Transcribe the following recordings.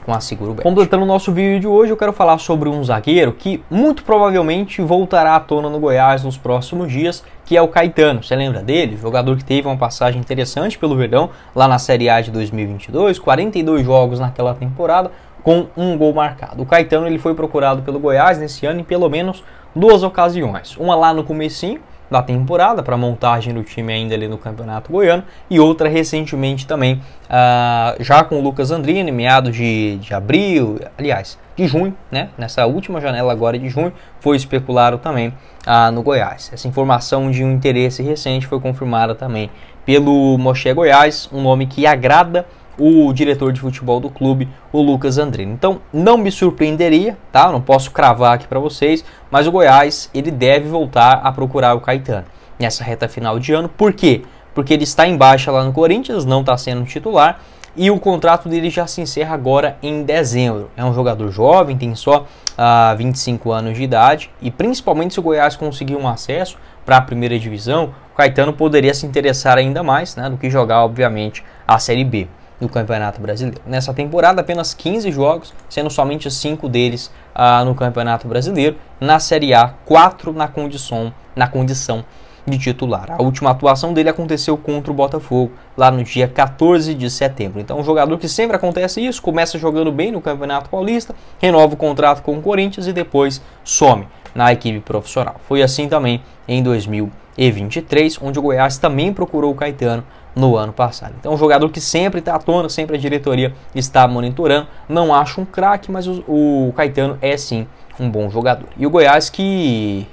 com a Segurobet. Completando o nosso vídeo de hoje, eu quero falar sobre um zagueiro que muito provavelmente voltará à tona no Goiás nos próximos dias, que é o Caetano. Você lembra dele? Jogador que teve uma passagem interessante pelo Verdão, lá na Série A de 2022, 42 jogos naquela temporada, com um gol marcado. O Caetano ele foi procurado pelo Goiás nesse ano em pelo menos 2 ocasiões. Uma lá no comecinho da temporada, para montagem do time ainda ali no Campeonato Goiano, e outra recentemente também, já com o Lucas Andrini, meados de abril, aliás, de junho, né? Nessa última janela agora de junho, foi especulado também no Goiás. Essa informação de um interesse recente foi confirmada também pelo Moché Goiás, um nome que agrada o diretor de futebol do clube, o Lucas Andrini. Então, não me surpreenderia, tá? Não posso cravar aqui para vocês, mas o Goiás, ele deve voltar a procurar o Caetano nessa reta final de ano. Por quê? Porque ele está em baixa lá no Corinthians, não está sendo titular, e o contrato dele já se encerra agora em dezembro. É um jogador jovem, tem só 25 anos de idade, e principalmente se o Goiás conseguir um acesso para a primeira divisão, o Caetano poderia se interessar ainda mais, né, do que jogar, obviamente, a Série B do Campeonato Brasileiro. Nessa temporada, apenas 15 jogos, sendo somente 5 deles no Campeonato Brasileiro. Na Série A, 4 na condição de titular. A última atuação dele aconteceu contra o Botafogo, lá no dia 14 de setembro. Então, um jogador que sempre acontece isso, começa jogando bem no Campeonato Paulista, renova o contrato com o Corinthians e depois some na equipe profissional. Foi assim também em 2023, onde o Goiás também procurou o Caetano no ano passado. Então, um jogador que sempre está à tona, sempre a diretoria está monitorando. Não acho um craque, mas o Caetano é sim um bom jogador. E o Goiás que,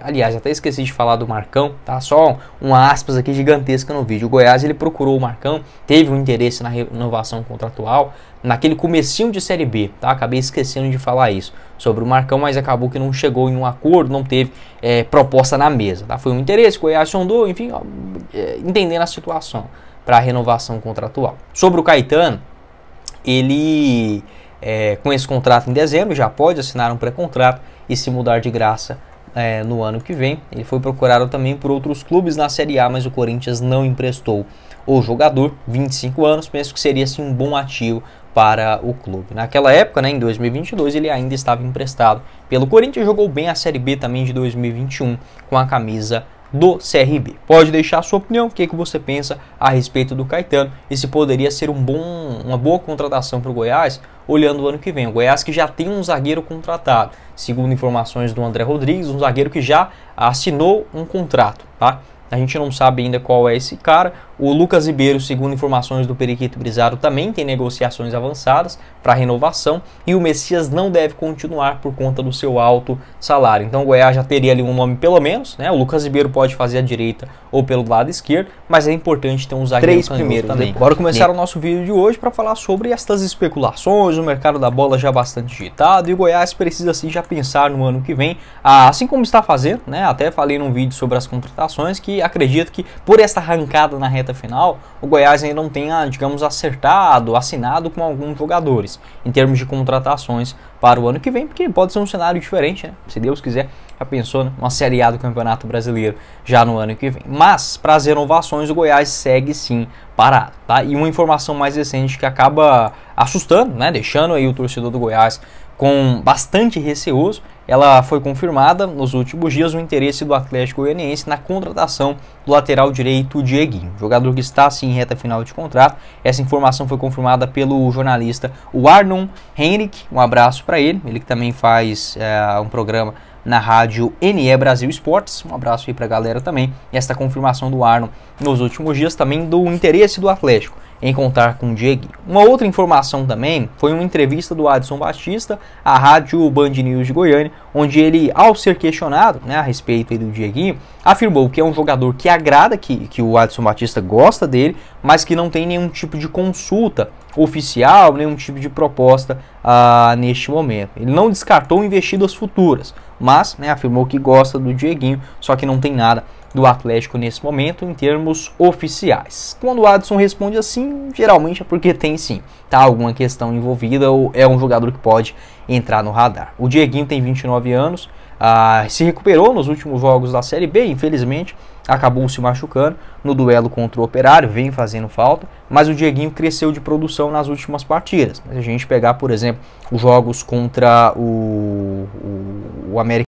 aliás, até esqueci de falar do Marcão, tá? Só uma aspas aqui gigantesca no vídeo. O Goiás, ele procurou o Marcão, teve um interesse na renovação contratual, naquele comecinho de Série B, tá? Acabei esquecendo de falar isso sobre o Marcão, mas acabou que não chegou em um acordo, não teve proposta na mesa, tá? Foi um interesse, o Goiás sondou, enfim, entendendo a situação para a renovação contratual. Sobre o Caetano, ele, com esse contrato em dezembro, já pode assinar um pré-contrato e se mudar de graça no ano que vem. Ele foi procurado também por outros clubes na Série A, mas o Corinthians não emprestou o jogador, 25 anos, penso que seria assim, um bom ativo para o clube. Naquela época, né, em 2022, ele ainda estava emprestado pelo Corinthians, jogou bem a Série B também de 2021 com a camisa do CRB. Pode deixar a sua opinião, o que você pensa a respeito do Caetano e se poderia ser uma boa contratação para o Goiás, olhando o ano que vem. O Goiás que já tem um zagueiro contratado, segundo informações do André Rodrigues, um zagueiro que já assinou um contrato, tá? A gente não sabe ainda qual é esse cara. O Lucas Ribeiro, segundo informações do Periquito Brizaro, também tem negociações avançadas para renovação. E o Messias não deve continuar por conta do seu alto salário. Então o Goiás já teria ali um nome pelo menos, né? O Lucas Ribeiro pode fazer a direita ou pelo lado esquerdo, mas é importante ter um zagueiro primeiro também. Bora começar o nosso vídeo de hoje para falar sobre estas especulações, o mercado da bola já bastante agitado e o Goiás precisa assim já pensar no ano que vem, assim como está fazendo, né? Até falei num vídeo sobre as contratações que acredito que por essa arrancada na reta final, o Goiás ainda não tenha, digamos, assinado com alguns jogadores em termos de contratações para o ano que vem, porque pode ser um cenário diferente, né? Se Deus quiser, já pensou, né? Uma Série A do Campeonato Brasileiro já no ano que vem. Mas, para as renovações, o Goiás segue sim parado, tá? E uma informação mais recente que acaba assustando, né? Deixando aí o torcedor do Goiás com bastante receoso, ela foi confirmada nos últimos dias o interesse do Atlético Goianiense na contratação do lateral direito Dieguinho, jogador que está assim em reta final de contrato. Essa informação foi confirmada pelo jornalista Arnon Henrique, um abraço para ele que também faz um programa na rádio NE Brasil Esportes, um abraço aí para a galera também. E esta confirmação do Arnon nos últimos dias também do interesse do Atlético em contar com o Dieguinho. Uma outra informação também foi uma entrevista do Adson Batista à rádio Band News de Goiânia, onde ele, ao ser questionado, né, a respeito aí do Dieguinho, afirmou que é um jogador que agrada, que o Adson Batista gosta dele, mas que não tem nenhum tipo de consulta oficial, nenhum tipo de proposta neste momento. Ele não descartou investidas futuras, mas, né, afirmou que gosta do Dieguinho, só que não tem nada do Atlético nesse momento em termos oficiais. Quando o Adson responde assim, geralmente é porque tem sim, tá, alguma questão envolvida ou é um jogador que pode entrar no radar. O Dieguinho tem 29 anos, se recuperou nos últimos jogos da Série B, infelizmente, acabou se machucando no duelo contra o Operário, vem fazendo falta, mas o Dieguinho cresceu de produção nas últimas partidas. Se a gente pegar, por exemplo, os jogos contra o América